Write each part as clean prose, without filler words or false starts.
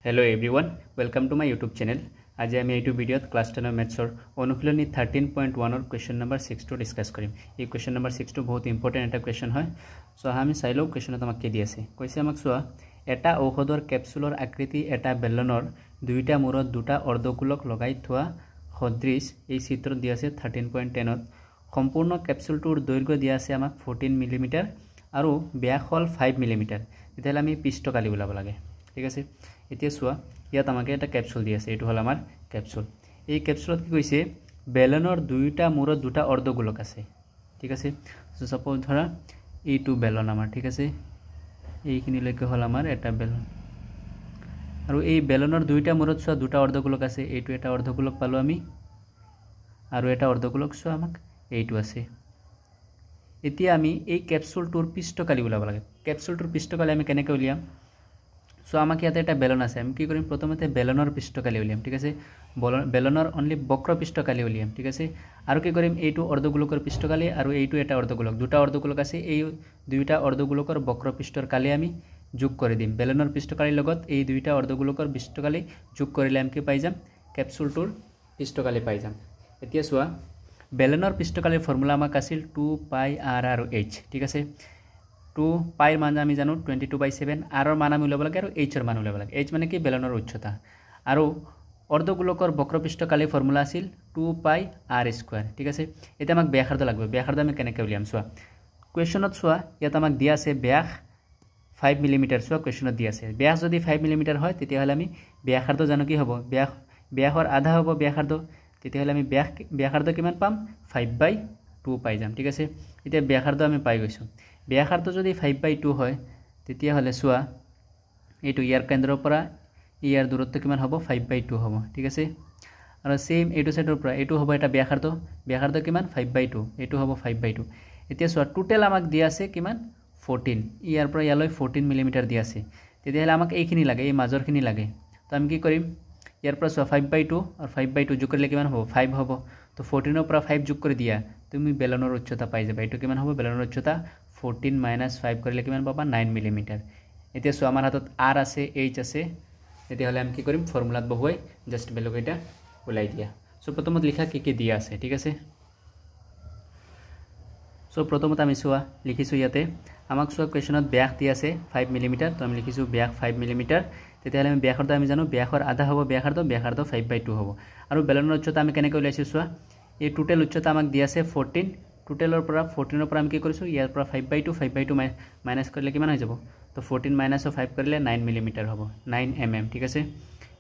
Hello everyone, welcome to my YouTube channel. আজি আমি এইটো ভিডিওত ক্লাস 10 ম্যাথছৰ অনুশীলনী 13.1 ৰ কোৱেশ্চন নম্বৰ 6 টো ডিসকাস কৰিম। এই কোৱেশ্চন নম্বৰ 6 টো বহুত ইম্পৰ্টেন্ট এটা কোৱেশ্চন হয়। সো আমি চাইলো কোৱেশ্চনত আমাক কি দি আছে। কৈছে আমাক চোৱা এটা ঔষধৰ কেপচুলৰ আকৃতি এটা বেলনৰ দুইটা মূৰত দুটা অৰ্ধগোলক লগাই থোৱা সদৃশ এই চিত্ৰত দি আছে 13.10 ত সম্পূৰ্ণ কেপচুলটোৰ দৈৰ্ঘ্য দি আছে আমাক 14 মিলিমিটাৰ আৰু ব্যাস হল 5 মিলিমিটাৰ। তেতিয়াহলে আমি পৃষ্ঠকালি উলাব লাগে। ঠিক আছে, এতিয়া চোৱা ইয়াত আমাকে এটা ক্যাপসুল দি আছে। এটো হল আমাৰ ক্যাপসুল। এই ক্যাপসুলত কি কৈছে বেলনৰ দুইটা মূৰত দুটা অৰ্ধগোলক আছে। ঠিক আছে, সো সাপোজ ধৰা এইটো বেলন আমাৰ। ঠিক আছে, এইখিনি লৈকে হল আমাৰ এটা বেলন আৰু এই বেলনৰ দুইটা মূৰত চোৱা দুটা অৰ্ধগোলক আছে। এইটো এটা অৰ্ধগোলক পালো আমি আৰু এটা অৰ্ধগোলক চোৱা আমাক এইটো আছে। এতিয়া আমি এই ক্যাপসুলটোৰ পৃষ্ঠকালি উলাব লাগে। ক্যাপসুলটোৰ পৃষ্ঠকালি আমি কেনেকৈ উলিয়াম? সো আমাক ইয়াতে এটা বেলন আছে। আমি কি কৰিম প্ৰথমতে বেলনৰ পৃষ্ঠকালি উলিয়াম। ঠিক আছে, বেলনৰ অনলি বক্ৰ পৃষ্ঠকালি উলিয়াম। ঠিক আছে, আৰু কি কৰিম এইটো অৰ্ধগোলকৰ পৃষ্ঠকালি আৰু এইটো এটা অৰ্ধগোলক, দুটা অৰ্ধগোলক আছে। এই দুইটা অৰ্ধগোলকৰ বক্ৰ পৃষ্ঠৰ কালি আমি যোগ কৰি দিম। বেলনৰ পৃষ্ঠকালিৰ লগত এই দুইটা অৰ্ধগোলকৰ পৃষ্ঠকালি যোগ কৰিলে আমি কি পাই যাম ক্যাপসুলটোৰ পৃষ্ঠকালি পাই যাম। এতিয়া চোৱা বেলনৰ পৃষ্ঠকালিৰ ফৰ্মুলা আমাক আছিল 2 পাই r আৰু h। ঠিক আছে, 2 পাইৰ মান আমি জানো 22/7, r ৰ মান আমি উলাব লাগে আৰু h ৰ মান উলাব লাগে। h মানে কি বেলনৰ উচ্চতা আৰু অৰ্ধগোলকৰ বক্ৰপৃষ্ঠকালি ফৰ্মুলা আছিল 2 পাই r স্কয়াৰ। ঠিক আছে, এটা আমাক ব্যাসাৰ্ধ লাগবে। ব্যাসাৰ্ধ আমি কেনেকৈ উলিয়াম চোৱা কোৱেশ্চনত চোৱা ইয়াত আমাক দিয়া আছে ব্যাস 5 মিলিমিটাৰ। চোৱা কোৱেশ্চনত দিয়া আছে ব্যাস যদি 5 মিলিমিটাৰ হয় তেতিয়াহলে আমি ব্যাসাৰ্ধ জানো কি হ'ব ব্যাসৰ আধা হ'ব ব্যাসাৰ্ধ। তেতিয়াহলে আমি ব্যাসাৰ্ধ কিমান পাম 5/2 পাই যাম। ঠিক আছে, এতিয়া ব্যাসাৰ্ধ আমি পাই গৈছো। ব্যাসাৰ্ধ যদি 5/2 হয় তেতিয়াহলে চোৱা এইটো ইয়াৰ কেন্দ্ৰৰ পৰা ইয়াৰ দূৰত্ব কিমান হ'ব 5/2 হ'ব। ঠিক আছে, আৰু সেম এইটো সাইডৰ পৰা এইটো হ'ব এটা ব্যাসাৰ্ধ। ব্যাসাৰ্ধ কিমান 5/2, এইটো হ'ব 5/2। এতিয়া চোৱা টোটাল আমাক দিয়া আছে কিমান 14, ইয়াৰ পৰা ইয়ালৈ 14 মিলিমিটাৰ দিয়া আছে। তেতিয়াহলে আমাক এইখিনি লাগে, এই মাজৰখিনি লাগে। তো আমি কি কৰিম ইয়াৰ পৰা চোৱা 5/2 আৰু 5/2 যোগ কৰিলে কিমান হ'ব 5 হ'ব। তো 14 ৰ পৰা 5 যোগ কৰি দিয়া তুমি বেলনৰ উচ্চতা পাই যাবা। এইটো কিমান হ'ব বেলনৰ উচ্চতা 14 - 5 কৰিলে কিমান পাবা 9 মিলিমিটাৰ। এতিয়া চোৱা আমাৰ হাতত r আছে h আছে। তেতিয়াহলে আমি কি কৰিম ফৰ্মুলাত বহুৱাই জাস্ট বেলক এটা উলাই দিয়া। সো প্ৰথমত লিখা কি দিয়া আছে। ঠিক আছে, সো প্ৰথমত আমি চোৱা লিখিছো ইয়াতে আমাক চোৱা কোৱেশ্চনত ব্যাস দি আছে 5 মিলিমিটাৰ। তো আমি লিখিছো ব্যাস 5 মিলিমিটাৰ। তেতিয়াহলে আমি ব্যাসাৰ্ধ আমি জানো ব্যাসৰ আধা হ'ব ব্যাসাৰ্ধ 5/2 হ'ব। আৰু বেলনৰ উচ্চতা আমি কেনেকৈ উলাইছো চোৱা এই টোটাল উচ্চতা আমাক দি আছে 14। টোটালৰ পৰা 14 ৰ পৰা আমি কি কৰিছো ইয়াৰ পৰা 5/2 মাইনাস কৰিলে কিমান হৈ যাব। তো 14 - 5 কৰিলে 9 মিলিমিটাৰ হ'ব 9 mm। ঠিক আছে,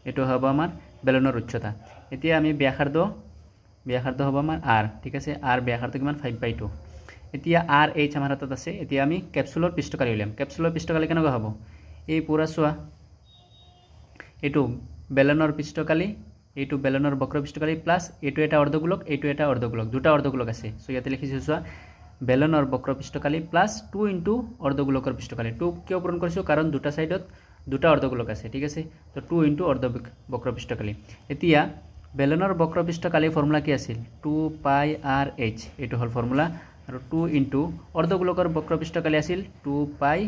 এটো হ'ব আমাৰ বেলনৰ উচ্চতা। এতিয়া আমি ব্যাসাৰ্ধ হ'ব আমাৰ r। ঠিক আছে, r ব্যাসাৰ্ধ কিমান 5/2। এতিয়া r h আমাৰ হাতত আছে। এতিয়া আমি ক্যাপসুলৰ পৃষ্ঠকালি উলিয়াম। ক্যাপসুলৰ পৃষ্ঠকালি কেনেকৈ হ'ব এই পুৰা চোৱা এইটো বেলনৰ পৃষ্ঠকালি, এইটো বেলনৰ বক্ৰ পৃষ্ঠকালি প্লাস এইটো এটা অৰ্ধগোলক, এইটো এটা অৰ্ধগোলক, দুটা অৰ্ধগোলক আছে। সো ইয়াতে লিখিছো চোৱা বেলনৰ বক্ৰ পৃষ্ঠকালি প্লাস 2 ইনটু অৰ্ধগোলকৰ পৃষ্ঠকালি। 2 কিয় পূৰণ কৰিছো কাৰণ দুটা সাইডত দুটা অৰ্ধগোলক আছে। ঠিক আছে, তো 2 ইনটু বক্ৰ পৃষ্ঠকালি। এতিয়া বেলনৰ বক্ৰ পৃষ্ঠকালি ফৰ্মুলা কি আছিল 2 পাই r h, এইটো হল ফৰ্মুলা। আৰু 2 ইনটু অৰ্ধগোলকৰ বক্ৰ পৃষ্ঠকালি আছিল 2 পাই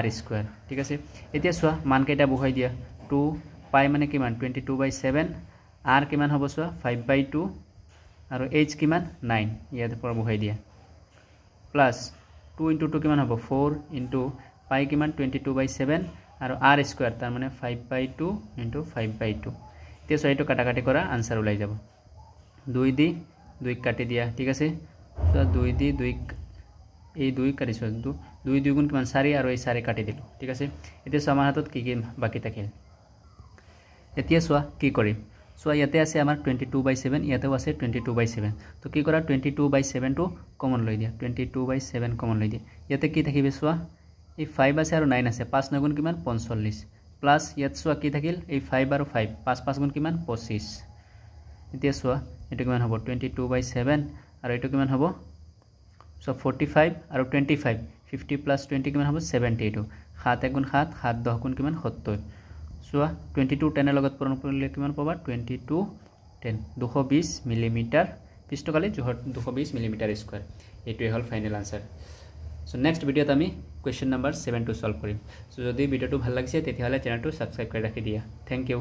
r স্কয়াৰ। ঠিক আছে, এতিয়া চোৱা মান কেইটা বহুৱাই দিয়া 2 পাই মানে কিমান 22/7, r কিমান হ'ব চোৱা 5/2 আৰু h কিমান 9, ইয়াতে পৰা বহুৱাই দিয়া প্লাস 2 ইনটু 2 কিমান হ'ব 4 ইনটু পাই কিমান 22/7 আৰু r স্কয়াৰ তাৰ মানে 5/2 ইনটু 5/2। এতিয়া চোৱা এইটো কাটাকাটি কৰা আনসাৰ ওলাই যাব 2 দি 2 কাটি দিয়া। ঠিক আছে, তো 2 দি 2 এই 2 কাটিছো 2 2 গুণ কিমান 4 আৰু এই 4 কাটি দিলো। ঠিক আছে, এতিয়া চোৱা আমাৰ হাতত কি বাকি থাকিল। এতিয়া চোৱা কি কৰিম চোৱা ইয়াতে আছে আমাৰ 22/7, ইয়াতেও আছে 22/7। তো কি কৰা 22/7 টো কমন লৈ দিয়া 22/7 কমন লৈ দিয়া। ইয়াতে কি থাকিবে চোৱা এই 5 আছে আৰু 9 আছে 5 9 গুণ কিমান 45 প্লাস ইয়াত চোৱা কি থাকিল এই 5 আৰু 5 5 5 গুণ কিমান 25। এতিয়া চোৱা এটো কিমান হ'ব 22/7 আৰু এটো কিমান হ'ব সো 45 আৰু 25 50 প্লাস 20 কিমান হ'ব 72। 7 1 গুণ 7 7 10 গুণ কিমান 70। চোৱা 22 10 ৰ লগত পূৰণ কৰিলে কিমান পাবা 22 10 220 মিলিমিটাৰ পৃষ্ঠকালি 220 মিলিমিটাৰ স্কয়াৰ। এইটোৱে হল ফাইনাল আনসাৰ। সো নেক্সট ভিডিওত আমি কুৱেশ্যন নম্বৰ 7 টো সলভ কৰিম। সো যদি ভিডিঅ'টো ভাল লাগিছে তেতিয়াহ'লে চেনেলটো সাবস্ক্ৰাইব কৰি ৰাখি দিয়া। Thank U.